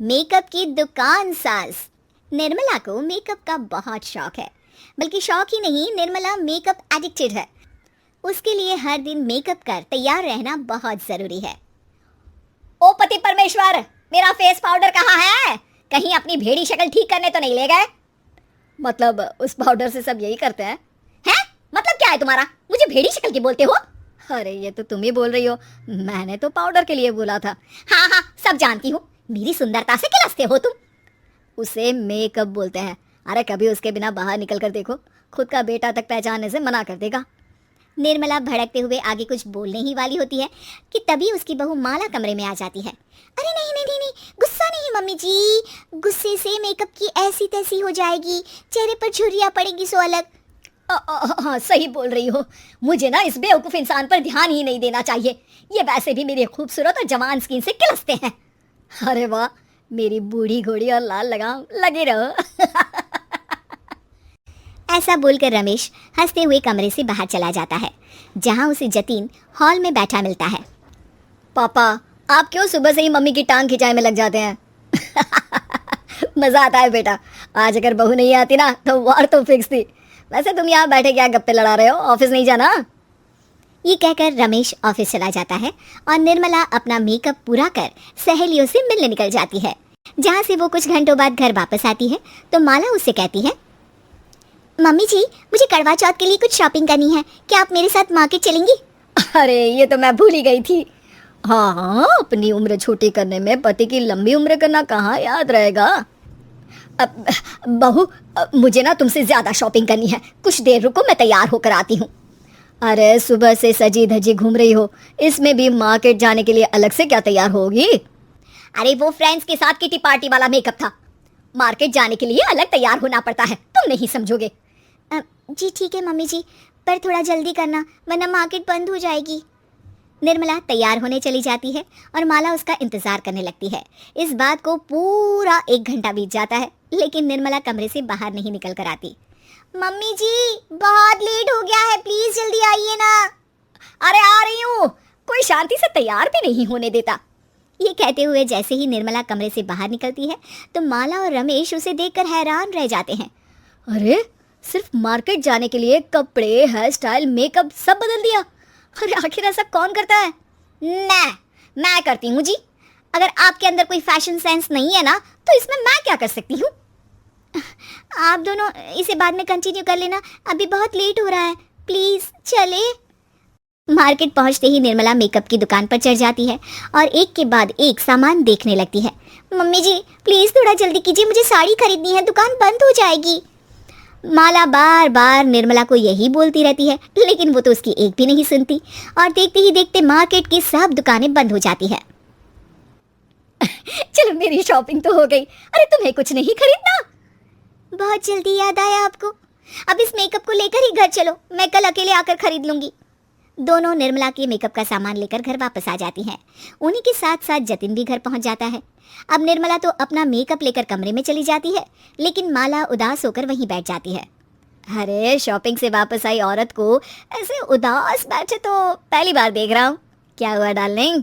Makeup की दुकान सास। निर्मला को मेकअप का बहुत शौक है, बल्कि शौक ही नहीं, निर्मला मेकअप एडिक्टेड है। उसके लिए हर दिन मेकअप कर तैयार रहना बहुत जरूरी है। ओ पति परमेश्वर, मेरा फेस पाउडर कहाँ है? कहीं अपनी भेड़ी शक्ल ठीक करने तो नहीं ले गए? मतलब उस पाउडर से सब यही करते हैं? हैं? मतलब क्या है तुम्हारा? मुझे भेड़ी शक्ल की बोलते हो? अरे ये तो तुम ही बोल रही हो, मैंने तो पाउडर के लिए बोला था। हाँ हाँ, सब जानती हूँ, मेरी सुंदरता से किलसते हो तुम। उसे मेकअप बोलते हैं। अरे कभी उसके बिना बाहर निकल कर देखो, खुद का बेटा तक पहचानने से मना कर देगा। निर्मला भड़कते हुए आगे कुछ बोलने ही वाली होती है कि तभी उसकी बहू माला कमरे में आ जाती है। अरे नहीं नहीं नहीं नहीं, गुस्सा नहीं मम्मी जी, गुस्से से मेकअप की ऐसी तैसी हो जाएगी, चेहरे पर झुर्रियाँ पड़ेगी सो अलग। हाँ सही बोल रही हो, मुझे ना इस बेवकूफ़ इंसान पर ध्यान ही नहीं देना चाहिए। ये वैसे भी मेरी खूबसूरत और जवान स्किन से किलसते हैं। अरे वाह, मेरी बूढ़ी घोड़ी और लाल लगाम, लगे रहो। ऐसा बोलकर रमेश हंसते हुए कमरे से बाहर चला जाता है, जहां उसे जतीन हॉल में बैठा मिलता है। पापा, आप क्यों सुबह से ही मम्मी की टांग खिंचाई में लग जाते हैं? मज़ा आता है बेटा, आज अगर बहू नहीं आती ना तो वार तो फिक्स थी। वैसे तुम यहाँ बैठे क्या गप्पे लड़ा रहे हो, ऑफिस नहीं जाना? ये कहकर रमेश ऑफिस चला जाता है और निर्मला अपना मेकअप पूरा कर सहेलियों से मिलने निकल जाती है। जहाँ से वो कुछ घंटों बाद घर वापस आती है तो माला उससे कहती है, मम्मी जी, मुझे करवा चौथ के लिए कुछ शॉपिंग करनी है, क्या आप मेरे साथ मार्केट चलेंगी? अरे ये तो मैं भूल ही गई थी। हाँ हाँ, अपनी उम्र छोटी करने में पति की लंबी उम्र करना कहाँ याद रहेगा। अब बहू, मुझे ना तुमसे ज़्यादा शॉपिंग करनी है, कुछ देर रुको, मैं तैयार होकर आती हूँ। अरे सुबह से सजी धजी घूम रही हो, इसमें भी मार्केट जाने के लिए अलग से क्या तैयार होगी? अरे वो फ्रेंड्स के साथ किटी पार्टी वाला मेकअप था, मार्केट जाने के लिए अलग तैयार होना पड़ता है, तुम नहीं समझोगे। जी ठीक है मम्मी जी, पर थोड़ा जल्दी करना वरना मार्केट बंद हो जाएगी। निर्मला तैयार होने चली जाती है और माला उसका इंतजार करने लगती है। इस बात को पूरा 1 घंटा बीत जाता है, लेकिन निर्मला कमरे से बाहर नहीं निकल कर आती। मम्मी जी, बहुत लेट हो गया है, प्लीज जल्दी आइए ना। अरे आ रही हूँ, कोई शांति से तैयार भी नहीं होने देता। ये कहते हुए जैसे ही निर्मला कमरे से बाहर निकलती है तो माला और रमेश उसे देखकर हैरान रह जाते हैं। अरे सिर्फ मार्केट जाने के लिए कपड़े, हेयर स्टाइल, मेकअप सब बदल दिया। अरे आखिर ऐसा कौन करता है? मैं करती हूँ जी। अगर आपके अंदर कोई फैशन सेंस नहीं है ना तो इसमें मैं क्या कर सकती हूँ? आप दोनों इसे बाद में कंटिन्यू कर लेना, अभी बहुत लेट हो रहा है, प्लीज चले। मार्केट पहुंचते ही निर्मला मेकअप की दुकान पर चढ़ जाती है और एक के बाद एक सामान देखने लगती है। मम्मी जी प्लीज थोड़ा जल्दी कीजिए, मुझे साड़ी खरीदनी है, दुकान बंद हो जाएगी। माला बार बार निर्मला को यही बोलती रहती है, लेकिन वो तो उसकी एक भी नहीं सुनती और देखते ही देखते मार्केट की सब दुकानें बंद हो जाती है। चलो मेरी शॉपिंग तो हो गई। अरे तुम्हें कुछ नहीं खरीदना? बहुत जल्दी याद आया आपको, अब इस मेकअप को लेकर ही घर चलो, मैं कल अकेले आकर खरीद लूंगी। दोनों निर्मला के मेकअप का सामान लेकर घर वापस आ जाती हैं। उन्हीं के साथ साथ जतिन भी घर पहुंच जाता है। अब निर्मला तो अपना मेकअप लेकर कमरे में चली जाती है, लेकिन माला उदास होकर वहीं बैठ जाती है। अरे शॉपिंग से वापस आई औरत को ऐसे उदास बैठे तो पहली बार देख रहा हूँ। क्या हुआ डार्लिंग?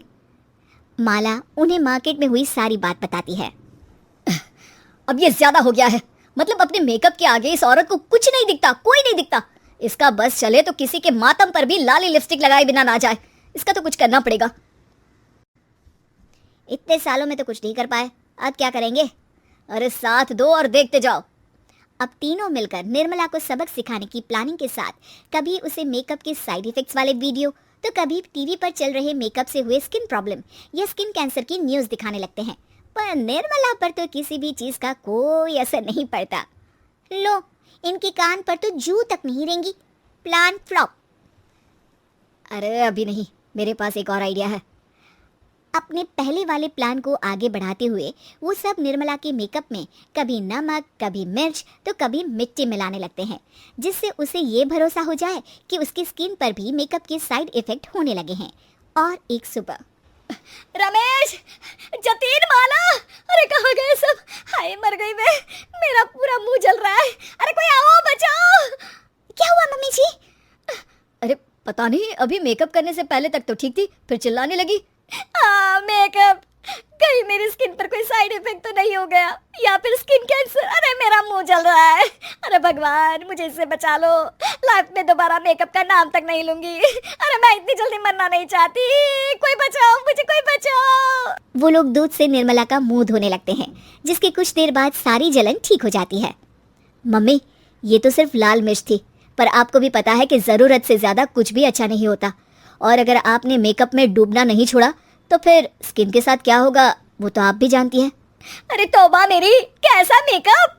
माला उन्हें मार्केट में हुई सारी बात बताती है। अब ये ज्यादा हो गया है, मतलब अपने मेकअप के आगे इस औरत को कुछ नहीं दिखता, कोई नहीं दिखता। इसका बस चले तो किसी के मातम पर भी लाली लिपस्टिक लगाए बिना ना जाए। इसका तो कुछ करना पड़ेगा। इतने सालों में तो कुछ नहीं कर पाए, अब क्या करेंगे? अरे साथ दो और देखते जाओ। अब तीनों मिलकर निर्मला को सबक सिखाने की प्लानिंग के साथ कभी उसे मेकअप के साइड इफेक्ट्स वाले वीडियो तो कभी टीवी पर चल रहे मेकअप से हुए स्किन प्रॉब्लम या स्किन कैंसर की न्यूज़ दिखाने लगते हैं, पर निर्मला पर तो किसी भी चीज़ का कोई असर नहीं पड़ता। लो, इनके कान पर तो जू तक नहीं रेंगी। Plan flop. अरे अभी नहीं, मेरे पास एक और आइडिया है। अपने पहले वाले प्लान को आगे बढ़ाते हुए वो सब निर्मला के मेकअप में कभी नमक, कभी मिर्च तो कभी मिट्टी मिलाने लगते हैं, जिससे उसे ये भरोसा हो जाए कि उसकी स्किन पर भी मेकअप के साइड इफेक्ट होने लगे हैं। और एक सुबह, रमेश, जतीन, माला, अरे कहाँ गए सब? हाय मर गई मैं, मेरा पूरा मुंह जल रहा है। अरे कोई आओ, बचाओ। क्या हुआ मम्मी जी? अरे पता नहीं, अभी मेकअप करने से पहले तक तो ठीक थी, फिर चिल्लाने लगी। मेकअप, कहीं मेरी स्किन पर कोई साइड इफेक्ट तो नहीं हो गया, या फिर स्किन कैंसर। अरे मेरा मुंह जल रहा है, अरे भगवान मुझे इससे बचा लो, लाइफ में दोबारा मेकअप का नाम तक नहीं लूंगी। अरे मैं इतनी जल्दी मरना नहीं चाहती, कोई बचाओ मुझे, कोई बचाओ। वो लोग दूध से निर्मला का मुंह धोने लगते हैं, जिसके कुछ देर बाद सारी जलन ठीक हो जाती है। मम्मी, ये तो सिर्फ लाल मिर्च थी, पर आपको भी पता है कि ज़रूरत से ज़्यादा कुछ भी अच्छा नहीं होता, और अगर आपने मेकअप में डूबना नहीं छोड़ा तो फिर स्किन के साथ क्या होगा वो तो आप भी जानती हैं। अरे तौबा मेरी, कैसा मेकअप!